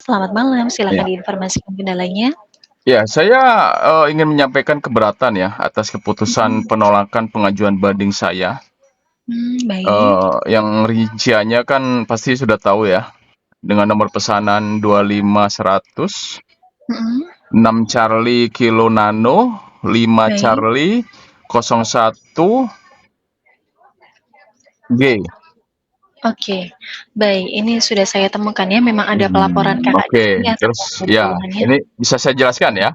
Selamat malam, silakan Ya. diinformasikan kendalanya. Ya, saya, ingin menyampaikan keberatan ya atas keputusan Mhm. penolakan pengajuan banding saya, Baik. yang rinciannya kan pasti sudah tahu ya, dengan nomor pesanan 25100, Mhm. 6 Charlie Kilo Nano, 5 Baik. Charlie 01 G. Oke, baik, ini sudah saya temukan ya, memang ada pelaporan Kakak di Oke, sini atas terus adanya ya, keluhannya. ini bisa saya jelaskan ya,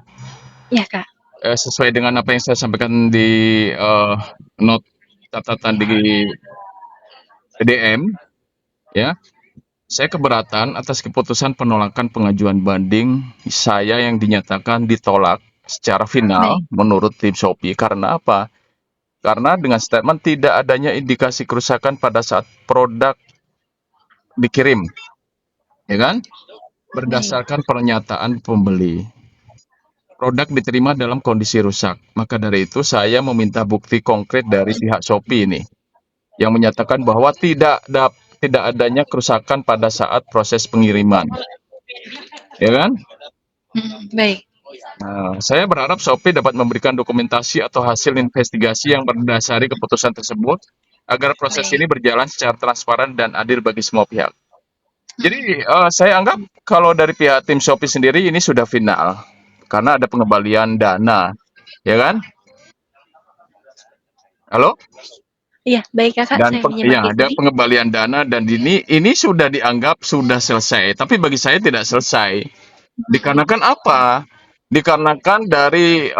Iya, Kak. sesuai dengan apa yang saya sampaikan di, not catatan di DM ya. Saya keberatan atas keputusan penolakan pengajuan banding saya yang dinyatakan ditolak secara final Baik. menurut tim Shopee. Karena apa? Karena dengan statement tidak adanya indikasi kerusakan pada saat produk dikirim, ya kan? Baik. Berdasarkan pernyataan pembeli. Produk diterima dalam kondisi rusak. Maka dari itu saya meminta bukti konkret dari pihak Shopee ini yang menyatakan bahwa tidak adanya kerusakan pada saat proses pengiriman, ya kan? Baik. Saya berharap Shopee dapat memberikan dokumentasi atau hasil investigasi yang berdasari keputusan tersebut agar proses Baik. ini berjalan secara transparan dan adil bagi semua pihak. Jadi, Mhm. saya anggap kalau dari pihak tim Shopee sendiri ini sudah final karena ada pengembalian dana, ya kan? Halo? Iya, baik Kakak, Dan saya menyimak di ada sini. pengembalian dana dan ini sudah dianggap sudah selesai, tapi bagi saya tidak selesai. Dikarenakan apa? Dikarenakan dari,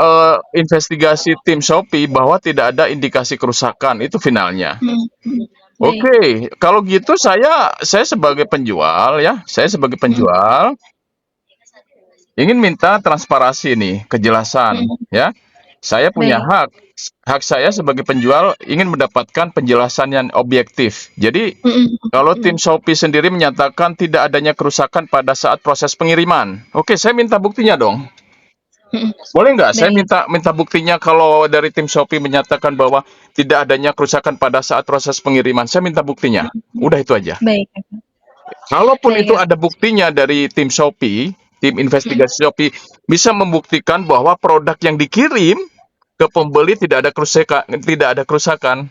investigasi tim Shopee bahwa tidak ada indikasi kerusakan, itu finalnya. Baik. Oke, kalau gitu saya sebagai penjual ya, saya sebagai Mhm. penjual ingin minta transparansi nih, kejelasan Mhm. ya. Saya punya Baik. hak, hak saya sebagai penjual ingin mendapatkan penjelasan yang objektif. Jadi, Mhm. kalau tim Mhm. Shopee sendiri menyatakan tidak adanya kerusakan pada saat proses pengiriman, oke saya minta buktinya dong. Mhm. Boleh nggak saya Baik. minta minta buktinya kalau dari tim Shopee menyatakan bahwa tidak adanya kerusakan pada saat proses pengiriman, saya minta buktinya. Mhm. Udah itu aja. Baik, Kakak. Kalaupun Baik, itu Kakak. ada buktinya dari tim Shopee, tim Mhm. investigasi Shopee bisa membuktikan bahwa produk yang dikirim ke pembeli tidak ada kerusakan.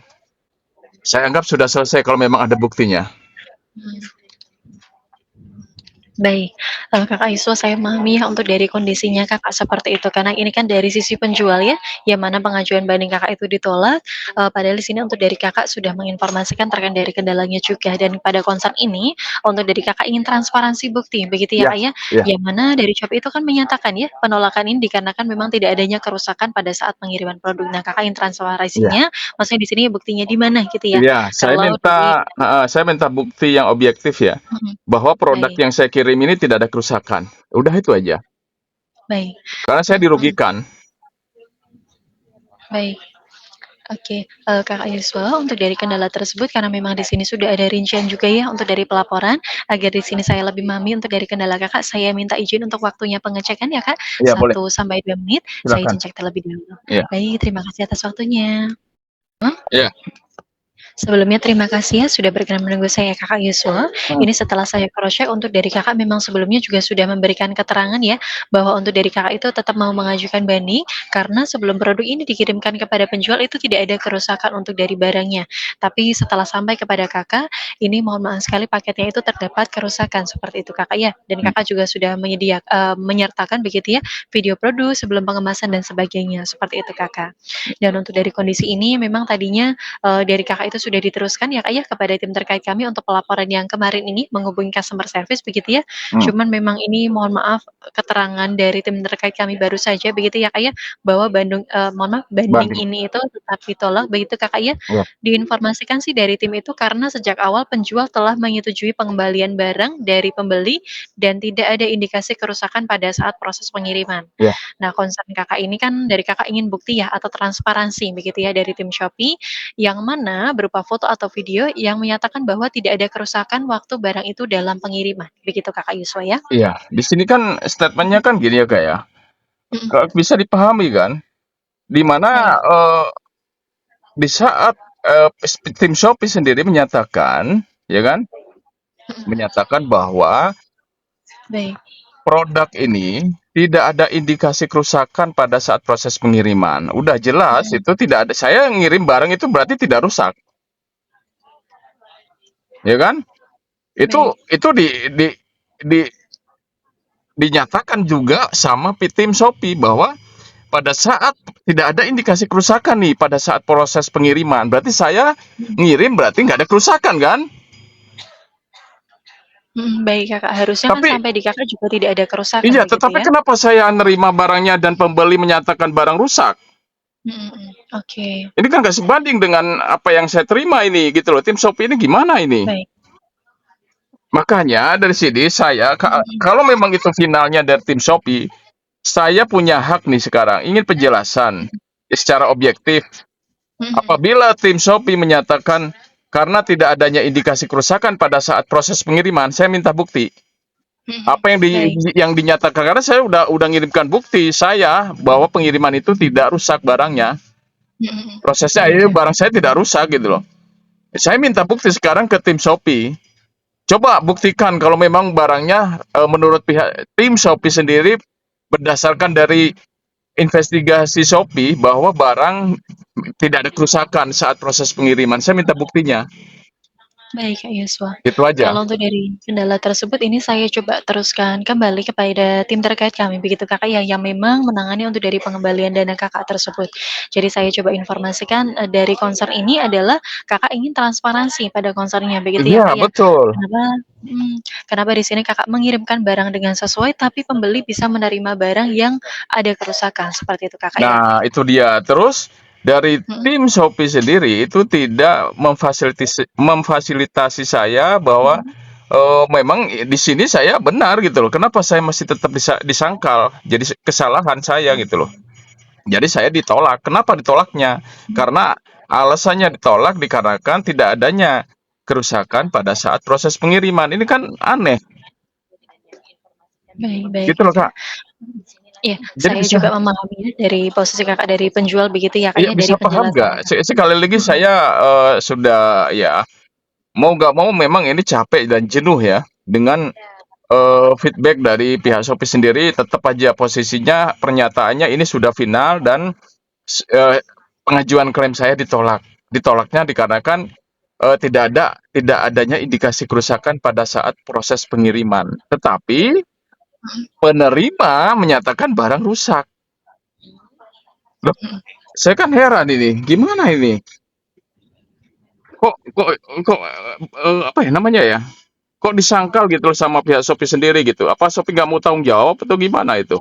Saya anggap sudah selesai kalau memang ada buktinya. Baik, Kakak Yuswa, saya memahami ya untuk dari kondisinya Kakak seperti itu, karena ini kan dari sisi penjual ya, yang mana pengajuan banding Kakak itu ditolak, padahal di sini untuk dari Kakak sudah menginformasikan terkait dari kendalanya juga, dan pada concern ini, untuk dari Kakak ingin transparansi bukti, begitu ya, Ya, Kak, ya? ya, Yang mana dari Shopee itu kan menyatakan ya, penolakan ini dikarenakan memang tidak adanya kerusakan pada saat pengiriman produk. Nah, Kakak ingin ya. transparansinya, maksudnya di sini buktinya di mana gitu ya? Iya, Kalau dari saya minta bukti yang objektif ya, mhm, bahwa produk baik, yang saya kirim ini tidak ada kerusakan. Udah itu aja. baik, Karena saya mhm, dirugikan. baik. Oke, Kakak Yuswa, untuk dari kendala tersebut karena memang di sini sudah ada rincian juga ya untuk dari pelaporan, agar di sini saya lebih memahami untuk dari kendala Kakak, saya minta izin untuk waktunya pengecekan ya, Kak, Iya, boleh. 1 sampai 2 menit, saya Silakan. izin cek terlebih dahulu. Iya. Baik, terima kasih atas waktunya. Iya. Sebelumnya terima kasih ya sudah berkenan menunggu saya Kakak Yuswa. Hmm. Ini setelah saya cross-check untuk dari Kakak memang sebelumnya juga sudah memberikan keterangan ya, bahwa untuk dari Kakak itu tetap mau mengajukan banding, karena sebelum produk ini dikirimkan kepada penjual itu tidak ada kerusakan untuk dari barangnya. Tapi setelah sampai kepada Kakak, ini mohon maaf sekali paketnya itu terdapat kerusakan, seperti itu Kakak ya. Dan Kakak juga sudah menyertakan begitu ya, video produk sebelum pengemasan dan sebagainya, seperti itu Kakak. Dan untuk dari kondisi ini memang tadinya dari Kakak itu sudah diteruskan ya, Kak, ya, kepada tim terkait kami untuk pelaporan yang kemarin ini menghubungi customer service begitu ya. Hmm. Cuman memang ini mohon maaf keterangan dari tim terkait kami baru saja begitu ya, Kak, ya, bahwa mohon maaf banding Banding. ini itu tetap ditolak begitu, Kakak, ya. Ya. Diinformasikan sih dari tim itu karena sejak awal penjual telah menyetujui pengembalian barang dari pembeli dan tidak ada indikasi kerusakan pada saat proses pengiriman. Ya. Nah, concern Kakak ini kan dari Kakak ingin bukti ya atau transparansi begitu ya dari tim Shopee, yang mana berupa foto atau video yang menyatakan bahwa tidak ada kerusakan waktu barang itu dalam pengiriman. Begitu Kakak Yuswa ya? Iya. Di sini kan statementnya kan gini ya, Kak, ya. Mhm, Bisa dipahami kan, di mana, baik, di saat, tim Shopee sendiri menyatakan, ya kan, mhm, menyatakan bahwa Baik. Produk ini tidak ada indikasi kerusakan pada saat proses pengiriman. Udah jelas Mhm. itu tidak ada, saya ngirim barang itu berarti tidak rusak, ya kan? Baik. Itu di dinyatakan juga sama tim Shopee bahwa pada saat tidak ada indikasi kerusakan nih pada saat proses pengiriman. Berarti saya Mhm. ngirim berarti nggak ada kerusakan kan? Mhm, baik Kakak, harusnya kan Tapi sampai di Kakak juga tidak ada kerusakan iya, begitu tetapi ya? kenapa saya nerima barangnya dan pembeli menyatakan barang rusak? Mhm mhm, oke, Ini kan nggak sebanding dengan apa yang saya terima ini gitu loh. Tim Shopee ini gimana ini? baik. Makanya dari sini saya Mhm mhm. kalau memang itu finalnya dari tim Shopee, saya punya hak nih sekarang ingin penjelasan secara objektif. Mhm mhm. Apabila tim Shopee menyatakan karena tidak adanya indikasi kerusakan pada saat proses pengiriman, saya minta bukti. Mhm mhm. Apa Baik. yang dinyatakan karena saya udah ngirimkan bukti saya bahwa pengiriman itu tidak rusak barangnya. Mhm mhm. Prosesnya Baik ini Kak. barang saya tidak rusak gitu loh. Saya minta bukti sekarang ke tim Shopee. Coba buktikan kalau memang barangnya menurut pihak tim Shopee sendiri berdasarkan dari investigasi Shopee bahwa barang tidak ada kerusakan saat proses pengiriman. Saya minta buktinya. Baik Kak Yosua. Itu aja. Kalau untuk dari kendala tersebut ini saya coba teruskan kembali kepada tim terkait kami begitu Kakak ya, yang memang menangani untuk dari pengembalian dana Kakak tersebut. Jadi saya coba informasikan, dari concern ini adalah Kakak ingin transparansi pada concern-nya begitu ya Iya, Kak ya? betul. Kenapa mhm, kenapa di sini Kakak mengirimkan barang dengan sesuai tapi pembeli bisa menerima barang yang ada kerusakan, seperti itu Kakak ya? Nah, itu dia. Terus dari Mhm tim Shopee sendiri itu tidak memfasilitasi saya bahwa mhm memang di sini saya benar gitu loh. Kenapa saya masih tetap disangkal? Jadi kesalahan saya gitu loh. Jadi saya ditolak. Kenapa ditolaknya? mhm. Karena alasannya ditolak dikarenakan tidak adanya kerusakan pada saat proses pengiriman. Ini kan aneh, Baik baik gitu loh, Kak. Kak. Iya, Jadi saya bisa juga memahami dari posisi Kakak dari penjual begitu ya, Kak, iya ya, bisa dari paham penjelasan nggak? Kakak. Sekali lagi Mhm, saya sudah ya mau nggak mau memang ini capek dan jenuh ya dengan feedback dari pihak Shopee sendiri. Tetap aja posisinya pernyataannya ini sudah final dan s- eh, pengajuan klaim saya ditolak. Ditolaknya dikarenakan tidak adanya indikasi kerusakan pada saat proses pengiriman. Tetapi mhm penerima menyatakan barang rusak. Loh, mhm. saya kan heran ini, gimana ini? Kok kok kok apa ya namanya ya? Kok disangkal gitu loh sama pihak Shopee sendiri gitu? Apa Shopee nggak mau tanggung jawab atau gimana itu?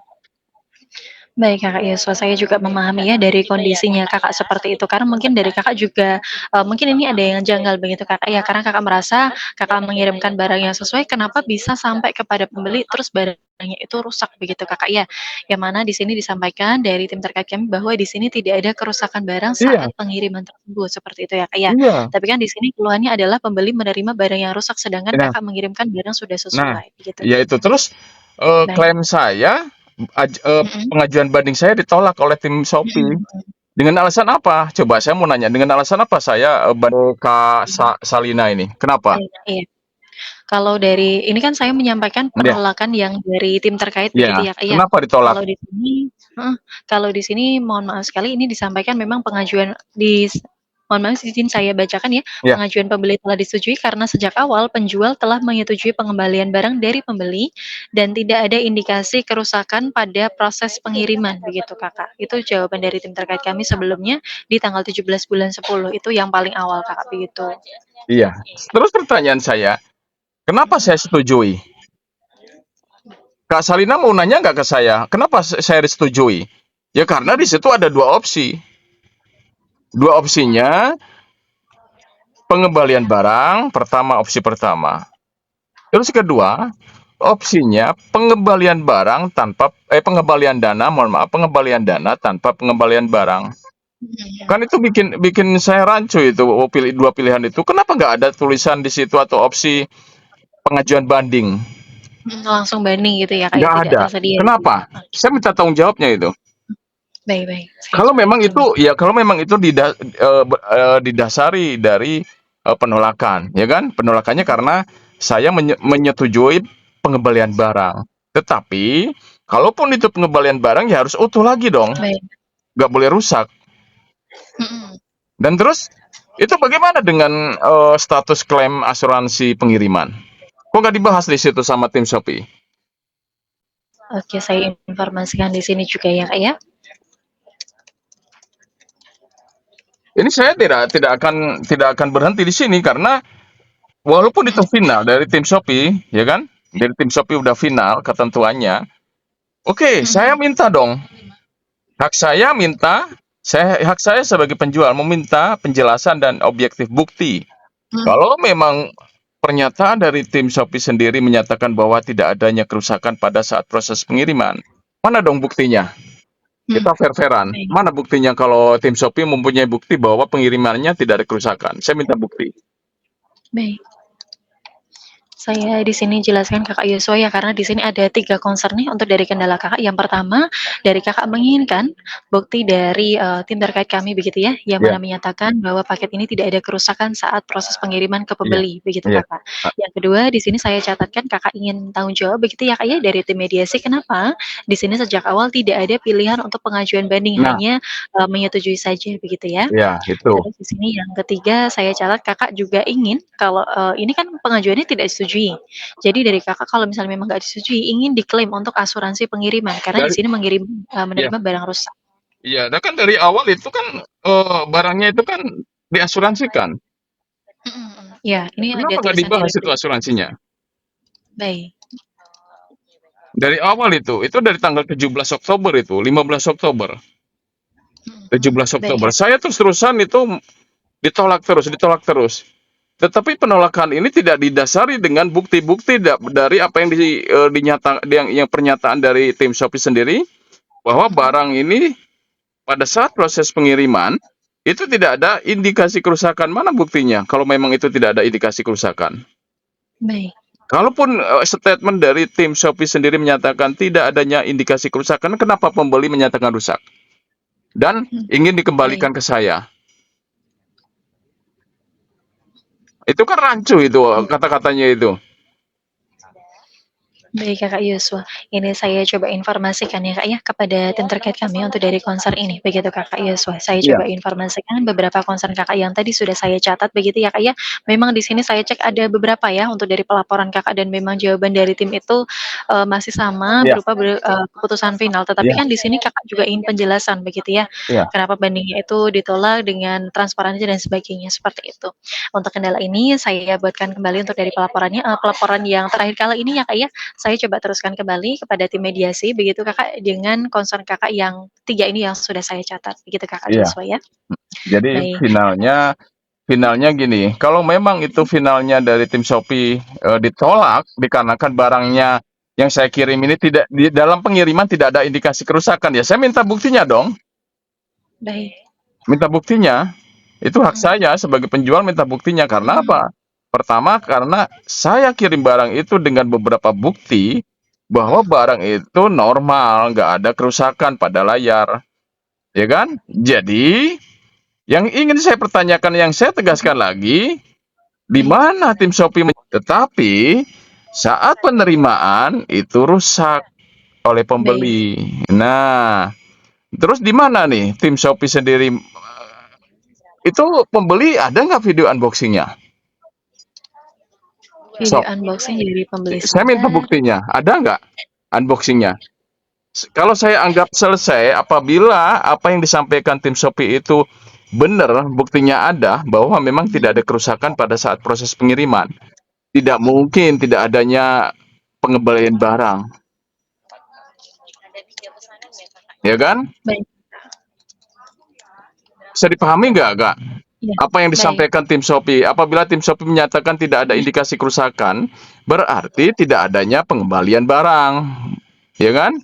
Baik Kakak, iya, saya juga memahami ya dari kondisinya Kakak seperti itu, karena mungkin dari Kakak juga, mungkin ini ada yang janggal begitu Kakak ya, karena Kakak merasa Kakak mengirimkan barang yang sesuai, kenapa bisa sampai kepada pembeli terus barangnya itu rusak begitu Kakak ya. Yang mana di sini disampaikan dari tim terkait kami bahwa di sini tidak ada kerusakan barang Iya, saat pengiriman tersebut, seperti itu ya Kak ya. iya. Tapi kan di sini keluhannya adalah pembeli menerima barang yang rusak sedangkan Nah, Kakak mengirimkan barang sudah nah, sesuai, begitu. ya itu terus Baik. klaim saya, Mhm. pengajuan banding saya ditolak oleh tim Mhm Shopee. mhm. Dengan alasan apa? Coba saya mau nanya, dengan alasan apa saya banding Kak Salina ini? Kenapa? Iya iya. Kalau dari ini kan saya menyampaikan Iya, penolakan yang dari tim terkait iya. begitu ya, Kak, ya. Kenapa ditolak? Kalau di sini heeh, kalau di sini mohon maaf sekali ini disampaikan memang pengajuan mohon maaf izin saya bacakan ya, Iya, pengajuan pembeli telah disetujui karena sejak awal penjual telah menyetujui pengembalian barang dari pembeli dan tidak ada indikasi kerusakan pada proses pengiriman begitu, Kakak. Itu jawaban dari tim terkait kami sebelumnya di tanggal 17 bulan 10 itu yang paling awal, Kakak, begitu. iya. Terus pertanyaan saya, kenapa saya setujui? Kak Salina mau nanya nggak ke saya, kenapa saya disetujui? Ya karena di situ ada dua opsi. Dua opsinya, pengembalian barang, pertama opsi pertama. Terus kedua, opsinya pengembalian barang tanpa pengembalian dana, mohon maaf, pengembalian dana tanpa pengembalian barang. Kan Mhm. itu bikin bikin saya rancu itu pilih dua pilihan itu. Kenapa nggak ada tulisan di situ atau opsi pengajuan banding? Langsung banding gitu ya, Kak, ya, Nggak tidak ada. tersedia gitu ya? Kenapa? Oke, Saya minta tanggung jawabnya itu. baik baik, saya Kalau coba memang itu jelaskan. ya kalau memang itu didasari dari penolakan, ya kan? Penolakannya karena saya menyetujui pengembalian barang. Tetapi, kalaupun itu pengembalian barang ya harus utuh lagi dong, Baik. nggak boleh rusak. Mhm. Dan terus, itu bagaimana dengan status klaim asuransi pengiriman? Kok nggak dibahas di situ sama tim Shopee? Oke, saya informasikan di sini juga ya, Kak, ya. Ini saya tidak akan berhenti di sini karena walaupun itu Mhm, final dari tim Shopee, ya kan? Dari tim Shopee udah final ketentuannya. Oke, saya mhm, minta dong. Hak saya minta, hak saya sebagai penjual meminta penjelasan dan objektif bukti. mhm, Kalau memang pernyataan dari tim Shopee sendiri menyatakan bahwa tidak adanya kerusakan pada saat proses pengiriman, mana dong buktinya? mhm. Kita fair-fairan. Baik, Mana buktinya kalau tim Shopee mempunyai bukti bahwa pengirimannya tidak ada kerusakan? Saya minta bukti. baik. Saya di sini jelaskan Kakak Yosua ya, karena di sini ada 3 concern nih untuk dari kendala Kakak. Yang pertama, dari Kakak menginginkan bukti dari, tim terkait kami begitu ya, yang Iya, mana menyatakan bahwa paket ini tidak ada kerusakan saat proses pengiriman ke iya, pembeli, begitu iya. Kakak. Yang kedua, di sini saya catatkan Kakak ingin tanggung jawab begitu ya, Kak, ya, dari tim mediasi. Kenapa? Di sini sejak awal tidak ada pilihan untuk pengajuan banding, Nah, hanya, menyetujui saja begitu ya. iya itu. Terus di sini yang ketiga saya catat Kakak juga ingin kalau, ini kan pengajuannya tidak disetujui. Jadi dari Kakak kalau misalnya memang nggak disetujui, ingin diklaim untuk asuransi pengiriman karena di Dari sini iya, menerima barang rusak. iya. Nah kan dari awal itu kan barangnya itu kan diasuransikan. Mhm, mhm. Iya, ini ada Kenapa nggak tulisan dari dibahas itu berita. asuransinya? Baik. Dari awal itu dari tanggal 17 Oktober itu, 15 Oktober, Mhm, mhm. 17 Baik Oktober. ya. Saya terus-terusan itu ditolak terus, ditolak terus. Tetapi penolakan ini tidak didasari dengan bukti-bukti dari apa yang yang pernyataan dari tim Shopee sendiri bahwa Mhm. barang ini pada saat proses pengiriman itu tidak ada indikasi kerusakan. Mana buktinya kalau memang itu tidak ada indikasi kerusakan? Baik. Kalaupun statement dari tim Shopee sendiri menyatakan tidak adanya indikasi kerusakan, kenapa pembeli menyatakan rusak dan Mhm. ingin Baik. dikembalikan ke saya? Itu kan rancu itu Iya. kata-katanya itu. Baik Kakak Yuswa, ini saya coba informasikan ya Kak ya kepada tim terkait kami untuk dari konser ini, begitu Kakak Yuswa. Saya Iya, coba informasikan beberapa konser Kakak yang tadi sudah saya catat begitu ya Kak ya. Memang di sini saya cek ada beberapa ya untuk dari pelaporan Kakak dan memang jawaban dari tim itu, masih sama iya, berupa keputusan final. Tetapi iya, kan di sini Kakak juga ingin penjelasan begitu ya, iya, kenapa bandingnya itu ditolak dengan transparansi dan sebagainya, seperti itu. Untuk kendala ini saya buatkan kembali untuk dari pelaporannya, pelaporan yang terakhir kali ini ya Kak ya, saya coba teruskan kembali kepada tim mediasi begitu Kakak, dengan concern Kakak yang 3 ini yang sudah saya catat, begitu Kakak iya. Joshua ya. Jadi Baik. finalnya gini, kalau memang itu finalnya dari tim Shopee ditolak dikarenakan barangnya yang saya kirim ini tidak di dalam pengiriman tidak ada indikasi kerusakan, ya saya minta buktinya dong. Baik. Minta buktinya. Itu hak Mhm, saya sebagai penjual minta buktinya. Karena mhm, apa? Pertama, karena saya kirim barang itu dengan beberapa bukti bahwa mhm. barang itu normal, nggak ada kerusakan pada layar, ya kan? Jadi, yang ingin saya pertanyakan, yang saya Mhm. tegaskan lagi, di Baik, mana tim Shopee tetapi saat penerimaan itu rusak oleh baik. pembeli. Nah, terus di mana nih tim Shopee sendiri? Itu pembeli ada nggak video unboxingnya? Video Sok, unboxing dari pembeli saya minta sebentar. buktinya. Ada nggak unboxingnya? Kalau saya anggap selesai apabila apa yang disampaikan tim Shopee itu benar, buktinya ada bahwa memang tidak ada Mhm, kerusakan pada saat proses pengiriman. Tidak mungkin tidak adanya pengembalian barang, ya kan? baik. Bisa dipahami nggak, Kak? Iya, Apa yang baik. disampaikan tim Shopee? Apabila tim Shopee menyatakan tidak ada Mhm. indikasi kerusakan, berarti tidak adanya pengembalian barang, ya kan?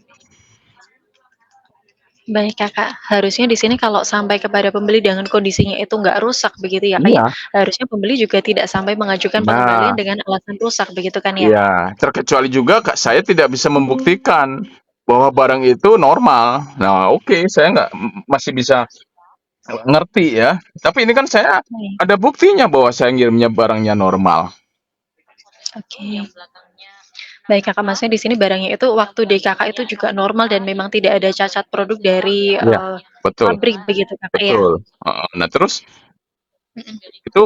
Baik Kakak, harusnya di sini kalau sampai kepada pembeli dengan kondisinya itu nggak rusak begitu ya Kak ya, Iya. harusnya pembeli juga tidak sampai mengajukan pengembalian Nah, dengan alasan rusak begitu kan ya? iya, terkecuali juga Kak, saya tidak bisa Mhm, membuktikan bahwa barang itu normal. Nah, oke, saya nggak masih bisa ngerti ya. Tapi ini kan saya baik, ada buktinya bahwa saya ngirimnya barangnya normal. oke. Baik Kakak, maksudnya di sini barangnya itu waktu di Kakak itu juga normal dan memang tidak ada cacat produk dari, Iya, betul pabrik begitu Kakak ya? betul, heeh. Nah terus Mhm. itu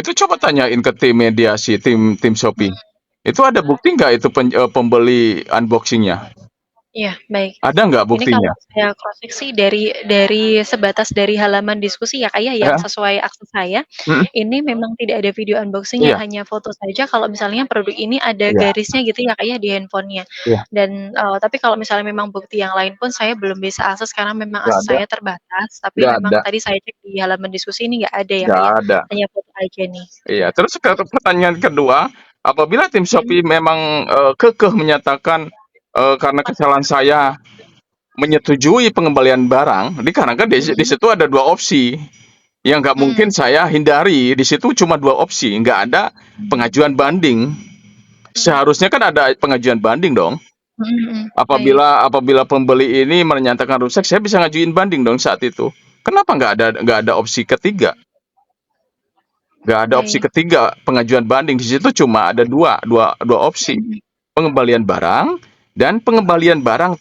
itu coba tanyain ke tim mediasi, tim Shopee. Itu ada bukti nggak itu pembeli unboxing-nya? Iya, baik. Ada nggak Ini kalau buktinya? saya cross check sih dari sebatas dari halaman diskusi ya, Kak, ya, yang Heeh, sesuai akses saya, mhm, ini memang tidak ada video unboxing-nya, iya hanya foto saja kalau misalnya produk ini ada iya garisnya gitu ya, Kak, ya, di handphone-nya. iya, Dan, tapi kalau misalnya memang bukti yang lain pun saya belum bisa akses karena memang nggak akses ada saya terbatas, tapi nggak memang ada tadi saya cek di halaman diskusi ini nggak ada ya, Kak, nggak ya, ada. hanya foto aja nih. Iya, terus pertanyaan kedua, apabila tim Mhm, Shopee memang, kekeh menyatakan, karena kesalahan saya menyetujui pengembalian barang, dikarenakan di mhm, situ ada 2 opsi, yang nggak mungkin mmm, saya hindari, di situ cuma 2 opsi, nggak ada mhm, pengajuan banding. mhm, Seharusnya kan ada pengajuan banding dong. mhm mhm, baik, Apabila pembeli ini menyatakan rusak, saya bisa ngajuin banding dong saat itu. Kenapa nggak ada opsi ketiga? Nggak ada opsi baik, ketiga pengajuan banding, di situ cuma ada dua opsi, mhm, pengembalian barang dan pengembalian barang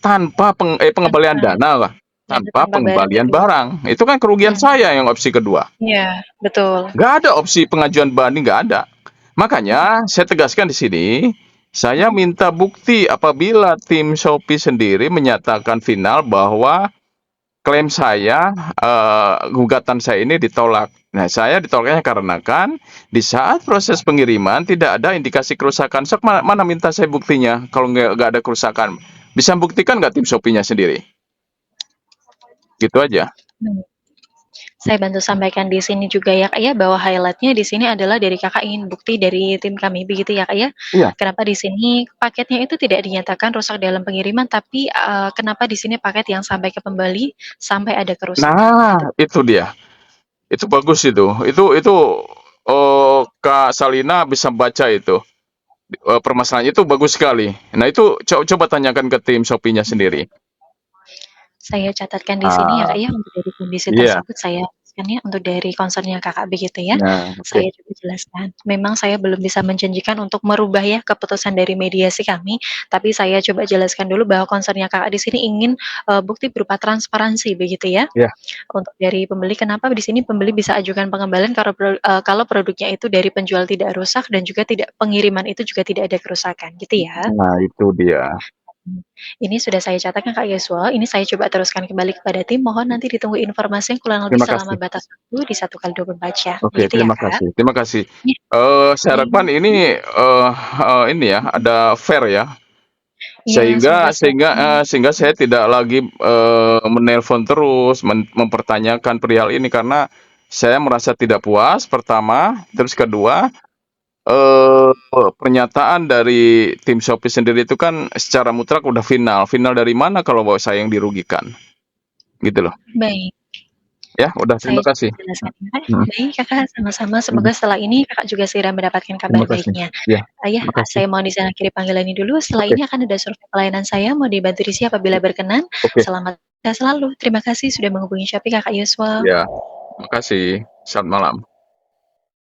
pengembalian tanpa dana lah, ya tanpa tanpa barang pengembalian itu ya? barang. Itu kan kerugian Mhm, saya yang opsi kedua. iya, betul. Nggak ada opsi pengajuan banding, nggak ada. Mhm Makanya saya tegaskan di sini, saya mhm, minta bukti apabila tim Shopee sendiri menyatakan final bahwa klaim saya, gugatan saya ini ditolak. Nah, saya ditolaknya karena kan di saat proses pengiriman tidak ada indikasi kerusakan. Sok mana mana minta saya buktinya kalau nggak ada kerusakan. Bisa buktikan nggak tim Shopee-nya sendiri? Gitu aja. mhm. Saya bantu sampaikan di sini juga ya, Kak, ya, bahwa highlight-nya di sini adalah dari Kakak ingin bukti dari tim kami begitu ya, Kak, ya. Iya. Kenapa di sini paketnya itu tidak dinyatakan rusak dalam pengiriman, tapi, kenapa di sini paket yang sampai ke pembeli sampai ada kerusakan gitu. Nah, itu dia. Itu bagus itu. Itu, Kak Salina bisa baca itu, permasalahannya itu bagus sekali. Nah, itu coba tanyakan ke tim Shopee-nya sendiri. Saya catatkan di sini ya, Ah, Kak, ya, untuk dari kondisi iya. tersebut saya jelaskan ya, untuk dari concern-nya Kakak begitu ya. Nah, oke. Saya coba jelaskan. Memang saya belum bisa menjanjikan untuk merubah ya keputusan dari mediasi kami, tapi saya coba jelaskan dulu bahwa concern-nya Kakak di sini ingin, bukti berupa transparansi begitu ya. Iya. Untuk dari pembeli, kenapa di sini pembeli bisa ajukan pengembalian kalau produknya itu dari penjual tidak rusak dan juga tidak pengiriman itu juga tidak ada kerusakan, gitu ya? Nah, itu dia. Mmm, ini sudah saya catatkan Kak Yosua, ini saya coba teruskan kembali kepada tim, mohon nanti ditunggu informasinya kurang lebih Terima selama kasih. batas waktu di 1 kali 24 jam, Oke, begitu ya terima Kak? kasih terima kasih. Iya, Saya harapkan ini, ini ya, mhm, ada fair ya, iya semoga sehingga sehingga, semuanya sehingga saya tidak lagi, menelpon terus, mempertanyakan perihal ini karena saya merasa tidak puas pertama, terus kedua, eee, pernyataan dari tim Shopee sendiri itu kan secara mutlak udah final. Final dari mana kalau saya yang dirugikan, gitu loh. baik, Ya, udah saya terima coba kasih. jelaskan ya Kak. Mhm Baik Kakak, sama-sama, mhm. semoga setelah ini Kakak juga segera mendapatkan kabar Terima kasih. baiknya. Iya, Iya Kak, makasih. saya mohon izin akhiri panggilan ini dulu, setelah Oke ini akan ada survei pelayanan saya, mau dibantu risi apabila berkenan. oke. Selamat sehat selalu, terima kasih sudah menghubungi Shopee Kakak Yosua. Iya, makasih. Selamat malam.